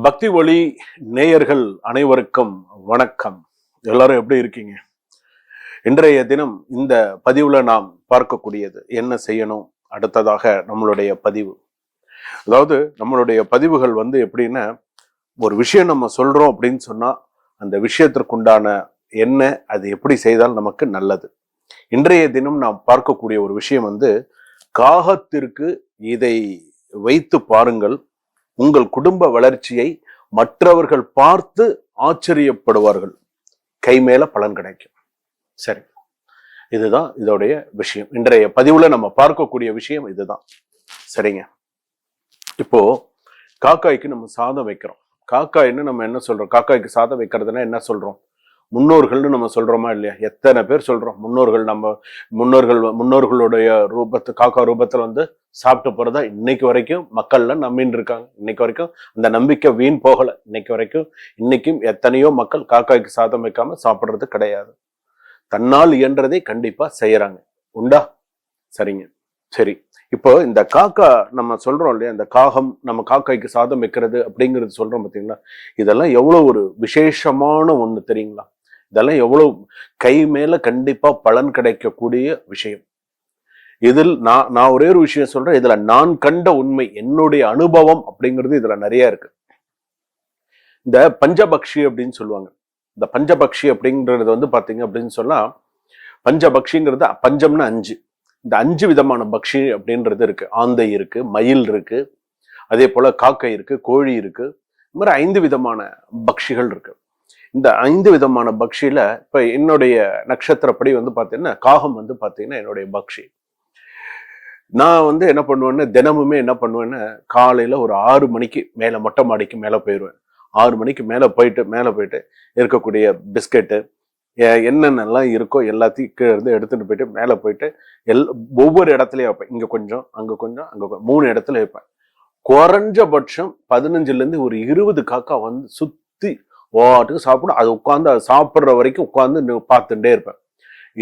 பக்தி ஒளி நேயர்கள் அனைவருக்கும் வணக்கம். எல்லாரும் எப்படி இருக்கீங்க? இன்றைய தினம் இந்த பதிவுல நாம் பார்க்கக்கூடியது என்ன செய்யணும் அடுத்ததாக நம்மளுடைய பதிவு. அதாவது நம்மளுடைய பதிவுகள் எப்படின்னா, ஒரு விஷயம் நம்ம சொல்றோம் அப்படின்னு சொன்னா அந்த விஷயத்திற்குண்டான என்ன, அது எப்படி செய்தால் நமக்கு நல்லது. இன்றைய தினம் நாம் பார்க்கக்கூடிய ஒரு விஷயம் காகத்திற்கு இதை வைத்து பாருங்கள், உங்கள் குடும்ப வளர்ச்சியை மற்றவர்கள் பார்த்து ஆச்சரியப்படுவார்கள், கை மேல பலன் கிடைக்கும். சரி, இதுதான் இதோடைய விஷயம். இன்றைய பதிவுல நம்ம பார்க்கக்கூடிய விஷயம் இதுதான். சரிங்க, இப்போ காக்காய்க்கு நம்ம சாதம் வைக்கிறோம். காக்காய்ன்னு நம்ம என்ன சொல்றோம்? காக்காய்க்கு சாதம் வைக்கிறதுனா என்ன சொல்றோம்? முன்னோர்கள்னு நம்ம சொல்றோமா இல்லையா? எத்தனை பேர் சொல்றோம் முன்னோர்கள். நம்ம முன்னோர்களுடைய காக்கா ரூபத்துல சாப்பிட்டு போறதா இன்னைக்கு வரைக்கும் மக்கள்ல நம்பின்னு இருக்காங்க. இன்னைக்கு வரைக்கும் அந்த நம்பிக்கை வீண் போகல. இன்னைக்கும் எத்தனையோ மக்கள் காக்காய்க்கு சாதம் வைக்காம சாப்பிடுறது கிடையாது. தன்னால் இயன்றதை கண்டிப்பா செய்யறாங்க. உண்டா? சரிங்க. சரி, இப்போ இந்த காக்கா நம்ம சொல்றோம் இல்லையா, இந்த காகம் நம்ம காக்காய்க்கு சாதம் வைக்கிறது அப்படிங்கிறது சொல்றோம் பார்த்தீங்களா? இதெல்லாம் எவ்வளவு ஒரு விசேஷமான ஒண்ணு தெரியுங்களா? இதெல்லாம் எவ்வளவு கை மேல கண்டிப்பா பலன் கிடைக்கக்கூடிய விஷயம். இதில் நான் ஒரே ஒரு விஷயம் சொல்றேன். இதுல நான் கண்ட உண்மை, என்னுடைய அனுபவம் அப்படிங்கிறது இதுல நிறைய இருக்கு. இந்த பஞ்சபக்ஷி அப்படின்னு சொல்லுவாங்க. இந்த பஞ்சபக்ஷி அப்படிங்கிறது பாத்தீங்க அப்படின்னு சொன்னா, பஞ்சபக்ஷிங்கிறது பஞ்சம்னு 5. இந்த 5 விதமான பக்ஷி அப்படின்றது இருக்கு. ஆந்தை இருக்கு, மயில் இருக்கு, அதே போல காக்கை இருக்கு, கோழி இருக்கு. இந்த மாதிரி 5 விதமான பக்ஷிகள் இருக்கு. இந்த 5 விதமான பக்ஷியில இப்ப என்னுடைய நட்சத்திரப்படி பாத்தீங்கன்னா காகம் பாத்தீங்கன்னா என்னுடைய பக்ஷி. நான் என்ன பண்ணுவேன்னு, தினமுமே என்ன பண்ணுவேன்னு, காலையில ஒரு 6 மணிக்கு மேல மொட்டை மாடிக்கு மேல போயிடுவேன். 6 மணிக்கு மேல போயிட்டு இருக்கக்கூடிய பிஸ்கெட்டு என்னென்னலாம் இருக்கோ எல்லாத்தையும் கீழே இருந்து எடுத்துட்டு போயிட்டு மேல போயிட்டு ஒவ்வொரு இடத்துலயும் வைப்பேன். இங்க கொஞ்சம், அங்க கொஞ்சம், அங்க 3 இடத்துல வைப்பேன். குறைஞ்சபட்சம் 15ல இருந்து ஒரு 20 காக்கா சுத்தி ஓட்டுக்கு சாப்பிடும். அது உட்காந்து அது சாப்பிட்ற வரைக்கும் உட்காந்து பார்த்துட்டே இருப்பேன்.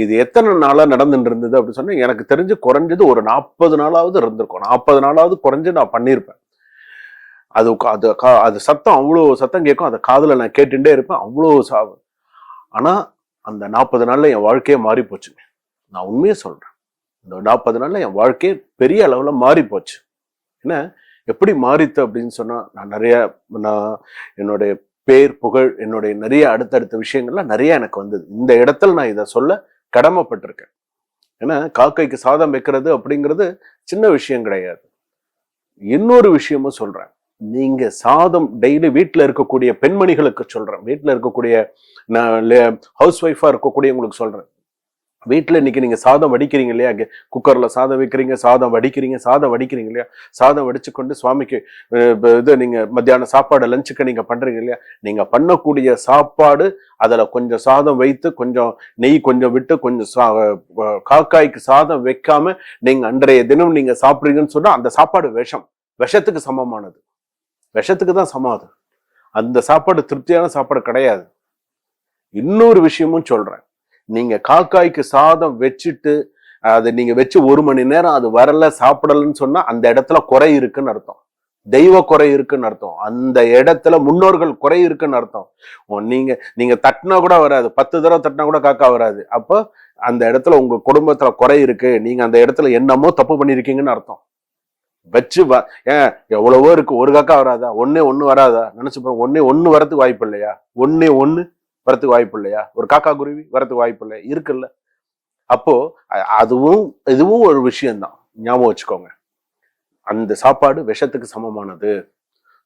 இது எத்தனை நாளா நடந்துட்டு இருந்தது அப்படின்னு சொன்னா, எனக்கு தெரிஞ்சு குறைஞ்சது ஒரு 40 நாளாவது இருந்திருக்கும். 40 நாளாவது குறைஞ்சு நான் பண்ணியிருப்பேன். அது சத்தம், அவ்வளோ சத்தம் கேட்கும். அதை காதுல நான் கேட்டுட்டே இருப்பேன். அவ்வளோ ஆனா அந்த 40 நாள்ல என் வாழ்க்கையே மாறி போச்சுங்க. நான் உண்மையே சொல்றேன். இந்த 40 நாள்ல என் வாழ்க்கையே பெரிய அளவுல மாறி போச்சு. என்ன எப்படி மாறித்து அப்படின்னு சொன்னா, நான் என்னுடைய பேர் புகழ், என்னுடைய நிறைய அடுத்தடுத்த விஷயங்கள்லாம் நிறைய எனக்கு வந்தது. இந்த இடத்துல நான் இதை சொல்ல கடமைப்பட்டிருக்கேன். ஏன்னா காக்கைக்கு சாதம் வைக்கிறது அப்படிங்கிறது சின்ன விஷயம் கிடையாது. இன்னொரு விஷயமும் சொல்றேன். நீங்க சாதம் டெய்லி வீட்டுல இருக்கக்கூடிய பெண்மணிகளுக்கு சொல்றேன், வீட்டுல இருக்கக்கூடிய ஹவுஸ் ஒய்ஃபா இருக்கக்கூடியவங்களுக்கு சொல்றேன். வீட்டுல இன்னைக்கு நீங்க சாதம் வடிக்கிறீங்க இல்லையா, குக்கர்ல சாதம் வைக்கிறீங்க, சாதம் வடிக்கிறீங்க இல்லையா, சாதம் வடிச்சு கொண்டு சுவாமிக்கு நீங்க மத்தியான சாப்பாடு லஞ்சுக்கு நீங்க பண்றீங்க இல்லையா, நீங்க பண்ணக்கூடிய சாப்பாடு அதுல கொஞ்சம் சாதம் வைத்து, கொஞ்சம் நெய் கொஞ்சம் விட்டு, கொஞ்சம் காக்காய்க்கு சாதம் வைக்காம நீங்க அன்றைய தினம் நீங்க சாப்பிடுறீங்கன்னு சொன்னா அந்த சாப்பாடு விஷத்துக்கு சமமானது. விஷத்துக்கு தான் சமம். அந்த சாப்பாடு திருப்தியான சாப்பாடு கிடையாது. இன்னொரு விஷயமும் சொல்றேன். நீங்க காக்காய்க்கு சாதம் வச்சுட்டு அதை நீங்க வச்சு 1 மணி நேரம் அது வரல, சாப்பிடலன்னு சொன்னா அந்த இடத்துல குறை இருக்குன்னு அர்த்தம். தெய்வ குறை இருக்குன்னு அர்த்தம். அந்த இடத்துல முன்னோர்கள் குறை இருக்குன்னு அர்த்தம். நீங்க தட்டினா கூட வராது, 10 தடவை தட்டினா கூட காக்கா வராது. அப்போ அந்த இடத்துல உங்க குடும்பத்துல குறை இருக்கு, நீங்க அந்த இடத்துல என்னமோ தப்பு பண்ணிருக்கீங்கன்னு அர்த்தம். வச்சு ஏன் எவ்வளவோ இருக்கு, ஒரு காக்கா வராதா? ஒண்ணு வராதா? நினைச்சு பாருங்க. ஒண்ணு வரத்துக்கு வாய்ப்பு இல்லையா? ஒண்ணு வரத்துக்கு வாய்ப்பு இல்லையா? ஒரு காக்கா குருவி வரத்துக்கு வாய்ப்பு இல்லையா? இருக்குல்ல. அப்போ இதுவும் ஒரு விஷயம்தான், ஞாபகம் வச்சுக்கோங்க. அந்த சாப்பாடு விஷத்துக்கு சமமானது.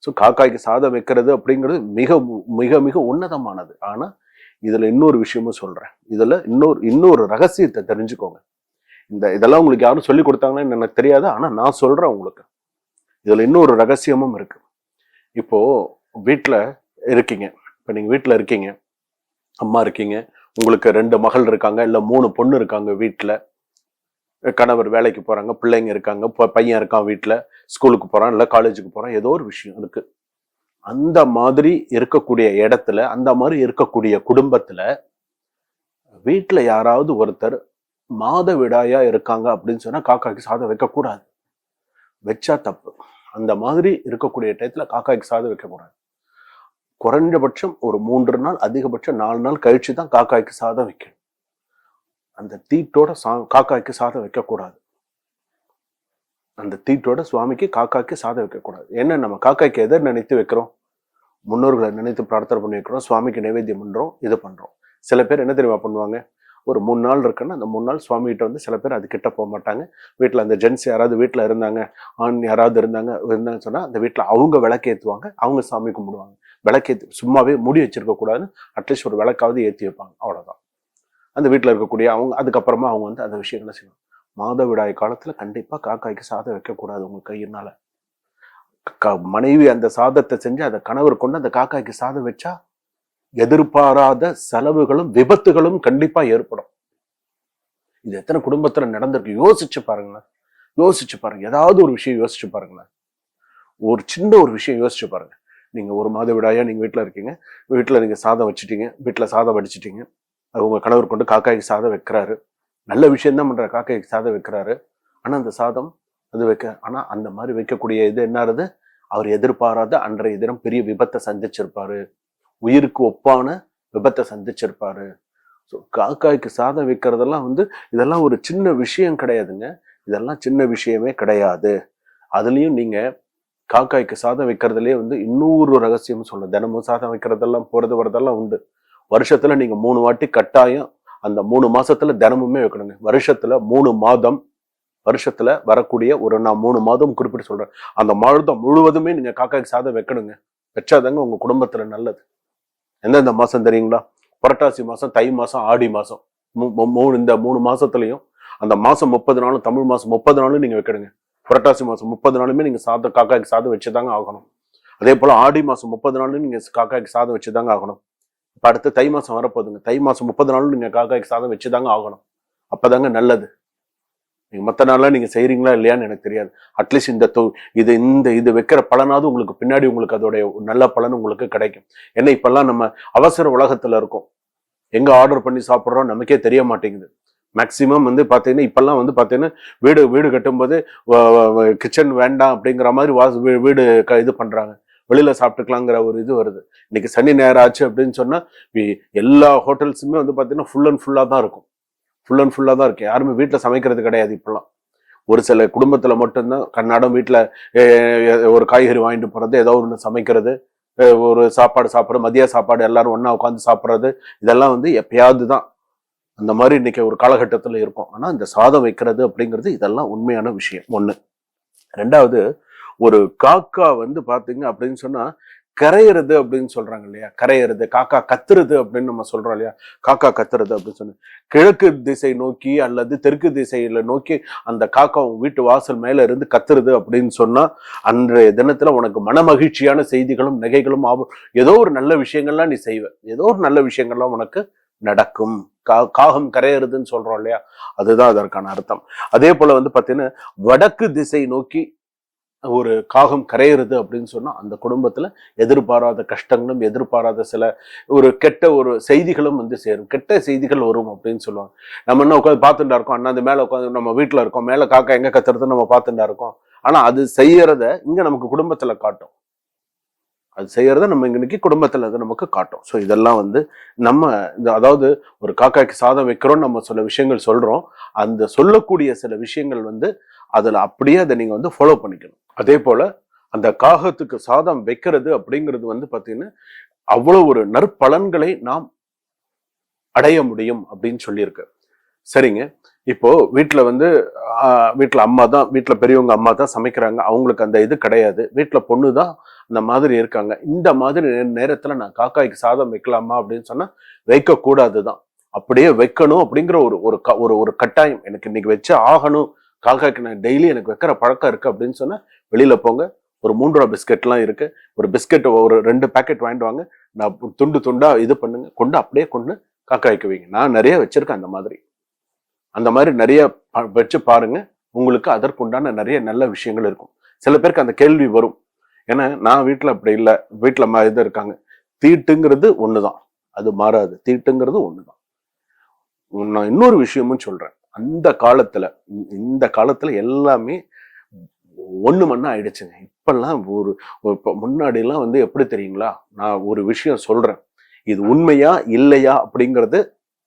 ஸோ காக்காய்க்கு சாதம் வைக்கிறது அப்படிங்கிறது மிக மிக மிக உன்னதமானது. ஆனா இதுல இன்னொரு விஷயமும் சொல்றேன். இதுல இன்னொரு ரகசியத்தை தெரிஞ்சுக்கோங்க. இதெல்லாம் உங்களுக்கு யாரும் சொல்லி கொடுத்தாங்கன்னு எனக்கு தெரியாது. ஆனா நான் சொல்றேன் உங்களுக்கு. இதுல இன்னொரு ரகசியமும் இருக்கு. இப்போ வீட்டுல இருக்கீங்க. இப்ப நீங்க வீட்டுல இருக்கீங்க, அம்மா இருக்கீங்க, உங்களுக்கு 2 மகள் இருக்காங்க, இல்ல 3 பொண்ணு இருக்காங்க வீட்டுல. கணவர் வேலைக்கு போறாங்க, பிள்ளைங்க இருக்காங்க, பையன் இருக்கான் வீட்டுல, ஸ்கூலுக்கு போறான், இல்ல காலேஜுக்கு போறான், ஏதோ ஒரு விஷயம் இருக்கு. அந்த மாதிரி இருக்கக்கூடிய இடத்துல, அந்த மாதிரி இருக்கக்கூடிய குடும்பத்துல வீட்டுல யாராவது ஒருத்தர் மாதவிடாயா இருக்காங்க அப்படின்னு சொன்னா காக்காய்க்கு சாதம் வைக்கக்கூடாது. வச்சா தப்பு. அந்த மாதிரி இருக்கக்கூடிய டயத்துல காக்காய்க்கு சாதம் வைக்கக்கூடாது. குறைஞ்சபட்சம் ஒரு 3 நாள், அதிகபட்சம் 4 நாள் கழிச்சு தான் காக்காய்க்கு சாதம் வைக்கணும். அந்த தீட்டோட காக்காய்க்கு சாதம் வைக்கக்கூடாது. அந்த தீட்டோட சுவாமிக்கு காக்காய்க்கு சாதம் வைக்கக்கூடாது. ஏன்னா நம்ம காக்காய்க்கு எதை நினைத்து வைக்கிறோம்? முன்னோர்களை நினைத்து பிரார்த்தனை பண்ணி வைக்கிறோம், சுவாமிக்கு நைவேத்தியம் பண்றோம், இது பண்றோம். சில பேர் என்ன தெரியுமா பண்ணுவாங்க, ஒரு 3 நாள் இருக்குன்னா அந்த 3 நாள் சுவாமி கிட்ட வந்து சில பேர் அது கிட்ட போக மாட்டாங்க. வீட்டுல அந்த ஜென்ஸ் யாராவது வீட்டுல இருந்தாங்க, ஆண் யாராவது இருந்தாங்கன்னு சொன்னா அந்த வீட்டுல அவங்க விளக்கேற்றுவாங்க, அவங்க சாமி கும்பிடுவாங்க. விளக்கேற்றி சும்மாவே மூடி வச்சிருக்க கூடாதுன்னு அட்லீஸ்ட் ஒரு விளக்காவது ஏற்றி வைப்பாங்க. அவ்வளவுதான். அந்த வீட்டுல இருக்கக்கூடிய அவங்க அதுக்கப்புறமா அவங்க வந்து அந்த விஷயங்களை செய்வாங்க. மாதவிடாய் காலத்துல கண்டிப்பா காக்காய்க்கு சாதம் வைக்கக்கூடாது. உங்க கையினால மனைவி அந்த சாதத்தை செஞ்சு அதை கணவர் கொண்டு அந்த காக்காய்க்கு சாதம் வச்சா எதிர்பாராத செலவுகளும் விபத்துகளும் கண்டிப்பா ஏற்படும். இது எத்தனை குடும்பத்துல நடந்திருக்கு யோசிச்சு பாருங்களேன். யோசிச்சு பாருங்க, ஏதாவது ஒரு விஷயம் யோசிச்சு பாருங்களேன். ஒரு சின்ன ஒரு விஷயம் யோசிச்சு பாருங்க. நீங்க ஒரு மாதவிடாயா நீங்க வீட்டுல இருக்கீங்க, வீட்டுல நீங்க சாதம் வச்சுட்டீங்க, வீட்டுல சாதம் வடிச்சிட்டீங்க, உங்க கணவர் கொண்டு காக்காய்க்கு சாதம் வைக்கிறாரு. நல்ல விஷயம் தான் பண்ற, காக்காய்க்கு சாதம் வைக்கிறாரு. ஆனா அந்த சாதம் அது ஆனா அந்த மாதிரி வைக்கக்கூடிய இது என்னது, அவர் எதிர்பாராத அன்றைய தினம் பெரிய விபத்தை சந்திச்சிருப்பாரு, உயிருக்கு ஒப்பான விபத்தை சந்திச்சிருப்பாரு. ஸோ காக்காய்க்கு சாதம் வைக்கிறதெல்லாம் வந்து இதெல்லாம் ஒரு சின்ன விஷயம் கிடையாதுங்க. இதெல்லாம் சின்ன விஷயமே கிடையாது. அதுலயும் நீங்க காக்காய்க்கு சாதம் வைக்கிறதுலயே வந்து இன்னொரு ரகசியம் சொல்ல, தினமும் சாதம் வைக்கிறதெல்லாம் போறது வரதெல்லாம் உண்டு. வருஷத்துல நீங்க 3 வாட்டி கட்டாயம் அந்த 3 மாசத்துல தினமுமே வைக்கணுங்க. வருஷத்துல 3 மாதம், வருஷத்துல வரக்கூடிய நான் 3 மாதம் குறிப்பிட்டு சொல்றேன். அந்த மாதம் முழுவதுமே நீங்க காக்காய்க்கு சாதம் வைக்கணுங்க. வச்சாதாங்க உங்க குடும்பத்துல நல்லது. எந்தெந்த மாசம் தெரியுங்களா? புரட்டாசி மாசம், தை மாசம், ஆடி மாசம், இந்த 3 மாசத்துலயும் அந்த மாசம் 30 நாளும், தமிழ் மாசம் 30 நாளும் நீங்க வைக்கணுங்க. புரட்டாசி மாசம் 30 நாளுமே நீங்க காக்காய்க்கு சாதம் வச்சுதாங்க ஆகணும். அதே போல ஆடி மாசம் 30 நாளும் நீங்க காக்காய்க்கு சாதம் வச்சுதாங்க ஆகணும். இப்ப அடுத்து தை மாசம் வரப்போகுதுங்க. தை மாசம் 30 நாளும் நீங்க காக்காய்க்கு சாதம் வச்சுதாங்க ஆகணும். அப்பதாங்க நல்லது. நீங்க மற்ற நாள்லாம் நீங்க செய்யறீங்களா இல்லையான்னு எனக்கு தெரியாது. அட்லீஸ்ட் இது வைக்கிற பலனாவது உங்களுக்கு பின்னாடி உங்களுக்கு அதோடைய நல்ல பலன் உங்களுக்கு கிடைக்கும். ஏன்னா இப்பெல்லாம் நம்ம அவசர உலகத்துல இருக்கோம். எங்க ஆர்டர் பண்ணி சாப்பிட்றோம் நமக்கே தெரிய மாட்டேங்குது. மேக்சிமம் வந்து பாத்தீங்கன்னா இப்பெல்லாம் வந்து பாத்தீங்கன்னா வீடு கட்டும்போது கிச்சன் வேண்டாம் அப்படிங்கிற மாதிரி வீடு இது பண்றாங்க. வெளியில சாப்பிட்டுக்கலாங்கிற ஒரு இது வருது. இன்னைக்கு சனி ஞாயிறு ஆச்சு அப்படின்னு சொன்னா எல்லா ஹோட்டல்ஸுமே வந்து பாத்தீங்கன்னா ஃபுல் அண்ட் ஃபுல்லா தான் இருக்கும். ஃபுல் அண்ட் ஃபுல்லா தான் இருக்கு. யாருமே வீட்டுல சமைக்கிறது கிடையாது இப்பெல்லாம். ஒரு சில குடும்பத்துல மட்டும்தான் கர்நாடகம் வீட்டுல ஒரு காய்கறி வாங்கிட்டு போறது, ஏதோ ஒன்று சமைக்கிறது, ஒரு சாப்பாடு சாப்பிட்றது, மதிய சாப்பாடு எல்லாரும் ஒண்ணா உட்காந்து சாப்பிட்றது, இதெல்லாம் வந்து எப்பயாவது தான். அந்த மாதிரி இன்னைக்கு ஒரு காலகட்டத்துல இருக்கும். ஆனா இந்த சாதம் வைக்கிறது அப்படிங்கிறது இதெல்லாம் உண்மையான விஷயம். ஒண்ணு. ரெண்டாவது, ஒரு காக்கா வந்து பாத்தீங்க அப்படின்னு சொன்னா கரையிறது அப்படின்னு சொல்றாங்க இல்லையா, கரையிறது, காக்கா கத்துறது அப்படின்னு நம்ம சொல்றோம் இல்லையா, காக்கா கத்துறது அப்படின்னு சொன்ன கிழக்கு திசை நோக்கி அல்லது தெற்கு திசையில நோக்கி அந்த காக்கா வீட்டு வாசல் மேல இருந்து கத்துறது அப்படின்னு சொன்னா அன்றைய தினத்துல உனக்கு மன மகிழ்ச்சியான செய்திகளும் நகைகளும் ஏதோ ஒரு நல்ல விஷயங்கள்லாம் நீ செய்வ, ஏதோ ஒரு நல்ல விஷயங்கள்லாம் உனக்கு நடக்கும். காகம் கரையிறதுன்னு சொல்றோம் இல்லையா, அதுதான் அதற்கான அர்த்தம். அதே போல வந்து பாத்தீங்கன்னா வடக்கு திசை நோக்கி ஒரு காகம் கரையிறது அப்படின்னு சொன்னா அந்த குடும்பத்துல எதிர்பாராத கஷ்டங்களும் எதிர்பாராத சில ஒரு கெட்ட ஒரு செய்திகளும் வந்து சேரும், கெட்ட செய்திகள் வரும் அப்படின்னு சொல்லுவாங்க. நம்ம என்ன உட்காந்து பார்த்துட்டா இருக்கோம், அண்ணா அந்த மேல உட்காந்து நம்ம வீட்டுல இருக்கோம், மேல காக்கா எங்க கத்துறதுன்னு நம்ம பார்த்துட்டா இருக்கோம். ஆனா அது செய்யறத இங்க நமக்கு குடும்பத்துல காட்டும். அது செய்யறத நம்ம இன்னைக்கு குடும்பத்துல அது நமக்கு காட்டும். ஸோ இதெல்லாம் வந்து நம்ம அதாவது ஒரு காக்காய்க்கு சாதம் வைக்கிறோம், நம்ம சில விஷயங்கள் சொல்றோம். அந்த சொல்லக்கூடிய சில விஷயங்கள் வந்து அதுல அப்படியே அதை நீங்க வந்து ஃபாலோ பண்ணிக்கணும். அதே போல அந்த காகத்துக்கு சாதம் வைக்கிறது அப்படிங்கிறது வந்து பாத்தீங்கன்னா அவ்வளவு ஒரு நற்பலன்களை நாம் அடைய முடியும் அப்படின்னு சொல்லியிருக்கு. சரிங்க. இப்போ வீட்டுல வந்து வீட்டுல அம்மா தான், வீட்டுல பெரியவங்க அம்மா தான் சமைக்கிறாங்க, அவங்களுக்கு அந்த இது கிடையாது, வீட்டுல பொண்ணுதான் அந்த மாதிரி இருக்காங்க. இந்த மாதிரி நேரத்துல நான் காக்காய்க்கு சாதம் வைக்கலாமா அப்படின்னு சொன்னா வைக்க கூடாதுதான். அப்படியே வைக்கணும் அப்படிங்கிற ஒரு கட்டாயம் எனக்கு இன்னைக்கு வச்சு ஆகணும், காக்காய்க்கு நான் டெய்லி எனக்கு வைக்கிற பழக்கம் இருக்கு அப்படின்னு சொன்னா வெளியில போங்க. ஒரு 3 ரூபா பிஸ்கெட்லாம் இருக்கு, ஒரு பிஸ்கெட் ஒரு 2 பேக்கெட் வாங்கிட்டு வாங்க, நான் துண்டு துண்டா இது பண்ணுங்க, கொண்டு அப்படியே கொண்டு காக்காய்க்கு வைங்க. நான் நிறைய வச்சிருக்கேன் அந்த மாதிரி நிறைய வச்சு பாருங்க. உங்களுக்கு அதற்குண்டான நிறைய நல்ல விஷயங்கள் இருக்கும். சில பேருக்கு அந்த கேள்வி வரும், ஏன்னா நான் வீட்டுல அப்படி இல்லை, வீட்டுல இது இருக்காங்க. தீட்டுங்கிறது ஒண்ணுதான், அது மாறாது. தீட்டுங்கிறது ஒண்ணுதான். நான் இன்னொரு விஷயமும் சொல்றேன். இந்த காலத்துல எல்லாமே ஒண்ணு மண்ணா ஆயிடுச்சுங்க. இப்பெல்லாம் முன்னாடி எல்லாம் வந்து எப்படி தெரியுங்களா, நான் ஒரு விஷயம் சொல்றேன், இது உண்மையா இல்லையா அப்படிங்கிறது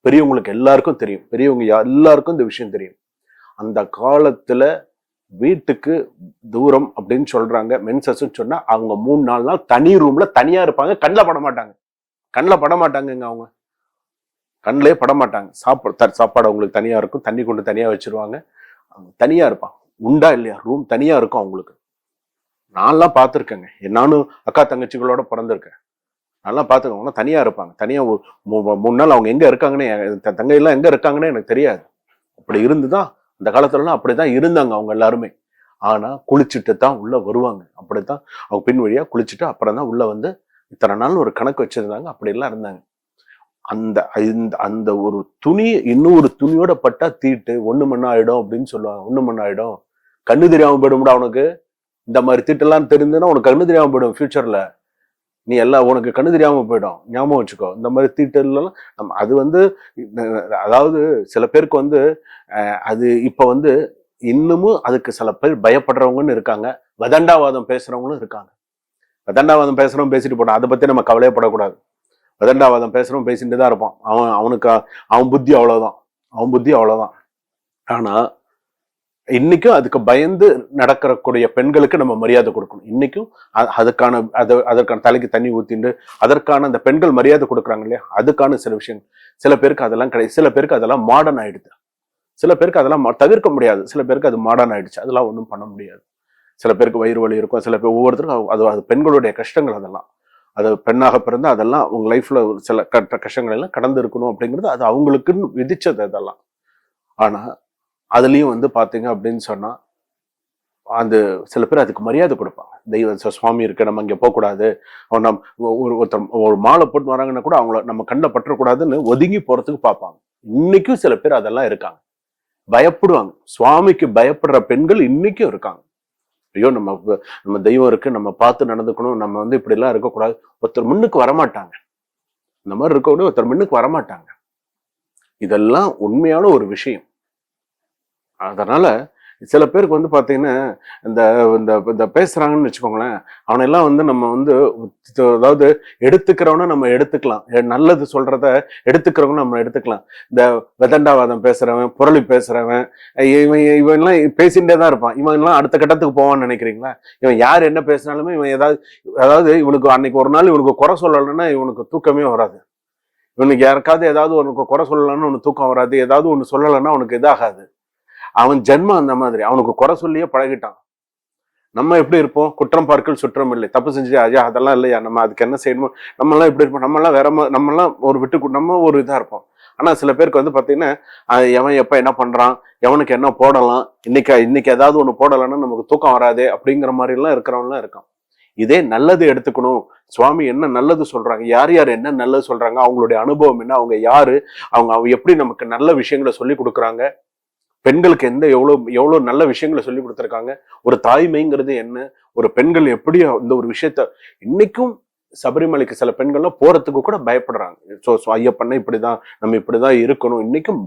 பெரியவங்களுக்கு எல்லாருக்கும் தெரியும். பெரியவங்க எல்லாருக்கும் இந்த விஷயம் தெரியும். அந்த காலத்துல வீட்டுக்கு தூரம் அப்படின்னு சொல்றாங்க மென்சஸ் சொன்னா அவங்க 3-4 நாள் தனி ரூம்ல தனியா இருப்பாங்க. கண்ணில் பட மாட்டாங்க. கண்ணில் பட மாட்டாங்கங்க. அவங்க கண்ணிலே பட மாட்டாங்க. சாப்பாடு அவங்களுக்கு தனியா இருக்கும். தண்ணி கொண்டு தனியா வச்சிருவாங்க. அவங்க தனியா இருப்பாங்க. உண்டா இல்லையா, ரூம் தனியா இருக்கும் அவங்களுக்கு. நான்லாம் பார்த்துருக்கேங்க. நானும் அக்கா தங்கச்சிகளோட பிறந்திருக்கேன். நல்லா பார்த்துக்கோங்க. தனியா இருப்பாங்க. தனியா 3 நாள் அவங்க எங்க இருக்காங்கன்னு, தங்கையெல்லாம் எங்க இருக்காங்கன்னு எனக்கு தெரியாது. அப்படி இருந்துதான் அந்த காலத்துலலாம் அப்படிதான் இருந்தாங்க அவங்க எல்லாருமே. ஆனா குளிச்சுட்டு தான் உள்ள வருவாங்க. அப்படித்தான் அவங்க பின் வழியா குளிச்சுட்டு அப்புறம் தான் உள்ள வந்து இத்தனை நாள் ஒரு கணக்கு வச்சிருந்தாங்க. அப்படி எல்லாம் இருந்தாங்க. அந்த அந்த ஒரு துணி இன்னொரு துணியோட பட்டா தீட்டு ஒண்ணு மண்ணா ஆயிடும் அப்படின்னு சொல்லுவாங்க. ஒண்ணு மண்ணா ஆயிடும், கண்ணு தெரியாம போயிடும்டா உனக்கு. இந்த மாதிரி தீட்டெல்லாம் தெரிஞ்சுன்னா உனக்கு கண்ணு தெரியாம போயிடும் ஃபியூச்சர்ல. நீ எல்லாம் உனக்கு கண்ணு தெரியாம போயிடும், ஞாபகம் வச்சுக்கோ. இந்த மாதிரி தீட்டெல்லாம் நம்ம அது வந்து அதாவது சில பேருக்கு வந்து அது இப்ப வந்து இன்னமும் அதுக்கு சில பேர் பயப்படுறவங்கன்னு இருக்காங்க. வதண்டாவாதம் பேசுறவங்களும் இருக்காங்க. வதண்டாவாதம் பேசுறவங்க பேசிட்டு போட்டான், அதை பத்தி நம்ம கவலையப்படக்கூடாது. வதண்டாவாதம் பேசுறவன் பேசிட்டு தான் இருப்பான். அவனுக்கு அவன் புத்தி அவ்வளவுதான். அவன் புத்தி அவ்வளவுதான். ஆனா இன்னைக்கும் அதுக்கு பயந்து நடக்கக்கூடிய பெண்களுக்கு நம்ம மரியாதை கொடுக்கணும். இன்னைக்கும் அதற்கான தலைக்கு தண்ணி ஊத்திண்டு அதற்கான அந்த பெண்கள் மரியாதை கொடுக்குறாங்க இல்லையா, அதுக்கான சில விஷயம். சில பேருக்கு அதெல்லாம் கிடையாது. சில பேருக்கு அதெல்லாம் மாடர்ன் ஆயிடுது. சில பேருக்கு அதெல்லாம் தவிர்க்க முடியாது. சில பேருக்கு அது மாடர்ன் ஆயிடுச்சு. அதெல்லாம் ஒன்றும் பண்ண முடியாது. சில பேருக்கு வயிறு வலி இருக்கும். சில பேர் ஒவ்வொருத்தருக்கும் அது பெண்களுடைய கஷ்டங்கள். அதெல்லாம் அது பெண்ணாக பிறந்து அதெல்லாம் உங்க லைஃப்ல சில கஷ்டங்கள் எல்லாம் கடந்து இருக்கணும் அப்படிங்கிறது அது அவங்களுக்குன்னு விதிச்சது அதெல்லாம். ஆனா அதுலயும் வந்து பாத்தீங்க அப்படின்னு சொன்னா அந்த சில பேர் அதுக்கு மரியாதை கொடுப்பாங்க. தெய்வ சுவாமி இருக்கு, நம்ம இங்க போகக்கூடாது, ஒருத்தர் ஒரு மாலை போட்டு வராங்கன்னா கூட அவங்கள நம்ம கண்ணில் பற்றக்கூடாதுன்னு ஒதுங்கி போறதுக்கு பார்ப்பாங்க. இன்னைக்கும் சில பேர் அதெல்லாம் இருக்காங்க. பயப்படுவாங்க. சுவாமிக்கு பயப்படுற பெண்கள் இன்னைக்கும் இருக்காங்க. ஐயோ நம்ம தெய்வம் இருக்கு, நம்ம பார்த்து நடந்துக்கணும், நம்ம வந்து இப்படி எல்லாம் இருக்கக்கூடாது. ஒருத்தர் முன்னுக்கு வரமாட்டாங்க. இந்த மாதிரி இருக்கக்கூடிய ஒருத்தர் முன்னுக்கு வரமாட்டாங்க. இதெல்லாம் உண்மையான ஒரு விஷயம். அதனால சில பேருக்கு வந்து பாத்தீங்கன்னா இந்த பேசுறாங்கன்னு வச்சுக்கோங்களேன், அவனெல்லாம் வந்து நம்ம வந்து அதாவது எடுத்துக்கிறவன நம்ம எடுத்துக்கலாம், நல்லது சொல்றத எடுத்துக்கிறவங்க நம்ம எடுத்துக்கலாம். இந்த வெதண்டாவாதம் பேசுறவன், புரளி பேசுறவன், இவன்லாம் பேசிட்டே தான் இருப்பான். இவன் எல்லாம் அடுத்த கட்டத்துக்கு போவான்னு நினைக்கிறீங்களா? இவன் யார் என்ன பேசினாலுமே இவன் அதாவது இவனுக்கு அன்னைக்கு ஒரு நாள் இவனுக்கு குறை சொல்லலைன்னா இவனுக்கு தூக்கமே வராது. இவனுக்கு யாருக்காவது ஏதாவது உனக்கு குறை சொல்லலைன்னு உனக்கு தூக்கம் வராது. ஏதாவது ஒண்ணு சொல்லலைன்னா உனக்கு இதாகாது. அவன் ஜென்மம் அந்த மாதிரி. அவனுக்கு குறை சொல்லியே பழகிட்டான். நம்ம எப்படி இருப்போம்? குற்றம் பார்க்கல் சுற்றம் இல்லை. தப்பு செஞ்சு ஐயா அதெல்லாம் இல்லையா, நம்ம அதுக்கு என்ன செய்யணுமோ, நம்ம எல்லாம் எப்படி இருப்போம்? நம்ம எல்லாம் வேற நம்ம எல்லாம் நம்ம ஒரு இதா இருப்போம். ஆனா சில பேருக்கு வந்து பாத்தீங்கன்னா எவன் எப்ப என்ன பண்றான், எவனுக்கு என்ன போடலாம், இன்னைக்கு ஏதாவது ஒண்ணு போடலாம்னா நமக்கு தூக்கம் வராது அப்படிங்கிற மாதிரி எல்லாம் இருக்கிறவன்லாம் இருக்கான். இதே நல்லது எடுத்துக்கணும். சுவாமி என்ன நல்லது சொல்றாங்க, யார் யார் என்ன நல்லது சொல்றாங்க, அவங்களுடைய அனுபவம் என்ன, அவங்க யாரு, அவங்க எப்படி நமக்கு நல்ல விஷயங்களை சொல்லி கொடுக்குறாங்க, பெண்களுக்கு எவ்வளவு நல்ல விஷயங்களை சொல்லி கொடுத்துருக்காங்க, ஒரு தாய்மைங்கிறது என்ன, ஒரு பெண்கள் எப்படி இந்த ஒரு விஷயத்த இன்னைக்கும் சபரிமலைக்கு சில பெண்கள்லாம் போறதுக்கு கூட பயப்படுறாங்க. ஐயப்பண்ண இப்படிதான், நம்ம இப்படிதான் இருக்கணும். இன்னைக்கும்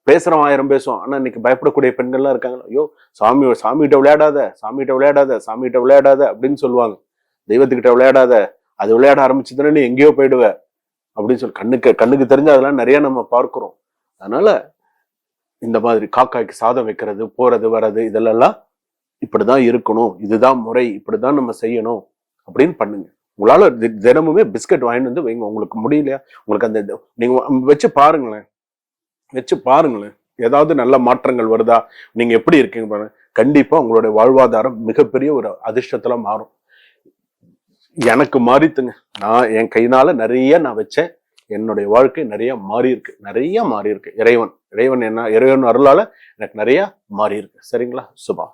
பேசுறோம், 1000 பேசுவோம். ஆனா இன்னைக்கு பயப்படக்கூடிய பெண்கள்லாம் இருக்காங்க. ஐயோ சாமிகிட்ட விளையாடாத, சாமிகிட்ட விளையாடாத, சாமிகிட்ட விளையாடாத அப்படின்னு சொல்லுவாங்க. தெய்வத்துக்கிட்ட விளையாடாத, அது விளையாட ஆரம்பிச்சுதுன்னா நீ எங்கேயோ போயிடுவ அப்படின்னு சொல்லி கண்ணுக்கு தெரிஞ்ச அதெல்லாம் நிறைய நம்ம பார்க்கிறோம். அதனால இந்த மாதிரி காக்காய்க்கு சாதம் வைக்கிறது, போறது வர்றது, இதெல்லாம் இப்படிதான் இருக்கணும், இதுதான் முறை, இப்படிதான் நம்ம செய்யணும் அப்படின்னு பண்ணுங்க. உங்களால தினமுமே பிஸ்கட் வாங்கிட்டு வந்து வைங்க. உங்களுக்கு முடியலையா, உங்களுக்கு அந்த நீங்க வச்சு பாருங்களேன், ஏதாவது நல்ல மாற்றங்கள் வருதா, நீங்க எப்படி இருக்கீங்க பாருங்க. கண்டிப்பா உங்களுடைய வாழ்வாதாரம் மிகப்பெரிய ஒரு அதிர்ஷ்டத்துல மாறும். எனக்கு மாறித்துங்க. நான் என் கையினால நிறைய நான் வச்சேன். என்னுடைய வாழ்க்கை நிறைய மாறி இருக்கு. இறைவன் அருளால எனக்கு நிறைய மாறி இருக்கு. சரிங்களா? சுபா.